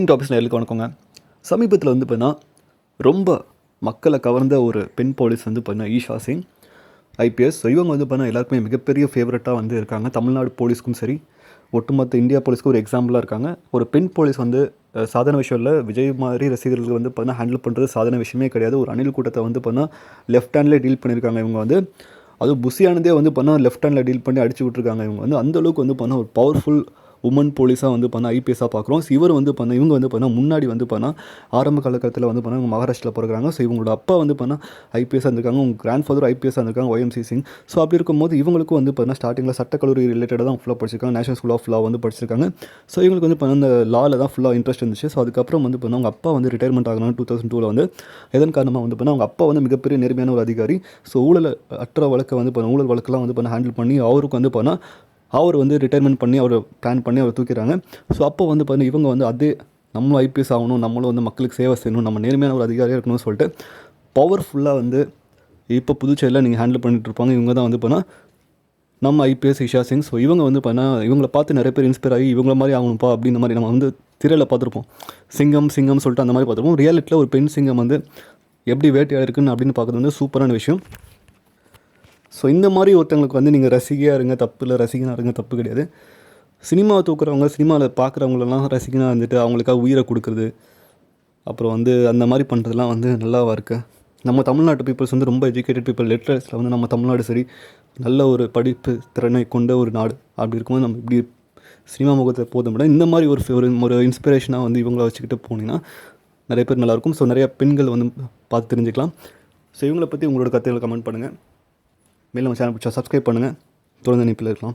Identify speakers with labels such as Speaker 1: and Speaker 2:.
Speaker 1: Topics நேயர்களுக்கு வணக்கங்க. சமீபத்தில் வந்து பார்த்தீங்கன்னா ரொம்ப மக்களை கவர்ந்த ஒரு பெண் போலீஸ் வந்து பார்த்தீங்கன்னா ஈஷா சிங் ஐபிஎஸ். ஸோ இவங்க வந்து பார்த்தீங்கன்னா எல்லாருக்குமே மிகப்பெரிய ஃபேவரட்டாக வந்து இருக்காங்க. தமிழ்நாடு போலீஸ்க்கும் சரி, ஒட்டுமொத்த இந்தியா போலீஸ்க்கும் ஒரு எக்ஸாம்பிளாக இருக்காங்க. ஒரு பெண் போலீஸ் வந்து சாதாரண விஷயம் இல்லை. விஜய் மாதிரி ரசிகர்களுக்கு வந்து பார்த்தீங்கன்னா ஹேண்டில் பண்ணுறது சாதாரண விஷயமே கிடையாது. ஒரு அணில் கூட்டத்தை வந்து பார்த்தீங்கன்னா லெஃப்ட் ஹேண்ட்லேயே டீல் பண்ணியிருக்காங்க. இவங்க வந்து அதுவும் புஷியானதே வந்து பார்த்தீங்கன்னா லெஃப்ட் ஹேண்டில் டீல் பண்ணி அடிச்சு விட்ருக்காங்க. இவங்க வந்து அந்தளவுக்கு வந்து பார்த்தீங்கன்னா ஒரு பவர்ஃபுல் உமன் போலீஸாக வந்து பண்ணால் ஐபிஎஸ்ஸாக பார்க்குறோம். ஸோ இவர் வந்து பண்ண இவங்க வந்து பண்ணால் முன்னாடி வந்து பண்ணால் ஆரம்ப காலகட்டத்தில் வந்து பண்ணால் இவங்க மகாராஷ்டிரில் பிறகுறாங்க. ஸோ இவங்களோட அப்பா வந்து பண்ணால் ஐபிஎஸ் இருந்திருக்காங்க. உங்கள் கிராண்ட் ஃபாதர் ஐபிஎஸ் இருந்திருக்காங்க, ஒய்எம்சி சிங். ஸோ அப்படி இருக்கும்போது இவங்களுக்கும் வந்து பார்த்தீங்கன்னா ஸ்டார்டிங்கில் சட்டக்கல்லூரி ரிலேட்டடாக தான் ஃபுல்லாக படிச்சிருக்காங்க. நேஷனல் ஸ்கூல் ஆஃப் லா வந்து படிச்சிருக்காங்க. ஸோ இவங்களுக்கு வந்து பண்ண அந்த லாவில் தான் ஃபுல்லாக இன்ட்ரெஸ்ட் இருந்துச்சு. ஸோ அதுக்கப்புறம் வந்து பண்ணால் அவங்க அப்பா வந்து ரிட்டையர்மெண்ட் ஆகணும் 2002 வந்து. எதன் காரணமாக வந்து பண்ணால் அவங்க அப்பா வந்து மிகப்பெரிய நேர்மையான ஒரு அதிகாரி. ஸோ ஊழல் அற்ற வழக்கை வந்து பண்ண ஊழல் வழக்கெல்லாம் வந்து பண்ண ஹேண்டில் பண்ணி அவருக்கு வந்து பண்ணால் அவர் வந்து ரிட்டைர்மெண்ட் பண்ணி அவர் பிளான் பண்ணி அவர் தூக்கிறாங்க. ஸோ அப்போ வந்து பார்த்தீங்கன்னா இவங்க வந்து அதே நம்மளும் ஐபிஎஸ் ஆகணும், நம்மளும் வந்து மக்களுக்கு சேவை செய்யணும், நம்ம நேர்மையான ஒரு அதிகாரியாக இருக்கணும்னு சொல்லிட்டு பவர்ஃபுல்லாக வந்து இப்போ புதுச்சேரியில் நீங்கள் ஹேண்டில் பண்ணிட்டு இருப்பாங்க. இவங்க தான் வந்து பண்ணால் நம்ம ஐபிஎஸ் ஈஷா சிங். ஸோ இவங்க வந்து பண்ணால் இவங்களை பார்த்து நிறைய பேர் இன்ஸ்பயர் ஆகி இவங்கள மாதிரி ஆகணும்ப்பா அப்படின்ற மாதிரி நம்ம வந்து திரையில் பார்த்துருப்போம். சிங்கம் சொல்லிட்டு அந்த மாதிரி பார்த்துருப்போம். ரியாலிட்டியில் ஒரு பெண் சிங்கம் வந்து எப்படி வேட்டையாக இருக்குன்னு அப்படின்னு பார்க்குறது வந்து சூப்பரான விஷயம். ஸோ இந்த மாதிரி ஒருத்தவங்களுக்கு வந்து நீங்கள் ரசிகையாக இருங்க, தப்பு இல்லை. ரசிகனாக இருங்க, தப்பு கிடையாது. சினிமாவை தூக்குறவங்க, சினிமாவில் பார்க்குறவங்களெல்லாம் ரசிகனாக இருந்துட்டு அவங்களுக்காக உயிரை கொடுக்குறது, அப்புறம் வந்து அந்த மாதிரி பண்ணுறதுலாம் வந்து நல்லாவா இருக்கு? நம்ம தமிழ்நாட்டு பீப்புள்ஸ் வந்து ரொம்ப எஜுகேட்டட் பீப்புள். லிட்ரேச்சரில் வந்து நம்ம தமிழ்நாடு சரி, நல்ல ஒரு படிப்பு திறனை கொண்ட ஒரு நாடு. அப்படி இருக்கும்போது நம்ம இப்படி சினிமா முகத்தை போதும் விட இந்த மாதிரி ஒரு இன்ஸ்பிரேஷனாக வந்து இவங்கள வச்சுக்கிட்டு போனீங்கன்னா நிறைய பேர் நல்லாயிருக்கும். ஸோ நிறைய பெண்கள் வந்து பார்த்து தெரிஞ்சுக்கலாம். ஸோ இவங்களை பற்றி உங்களோட கருத்துக்களை கமெண்ட் பண்ணுங்கள். மேலும் நம்ம சேனல் பிடிச்சா சப்ஸ்கிரைப் பண்ணுங்கள். தொடர்ந்து இணைப்பில் இருக்கலாம்.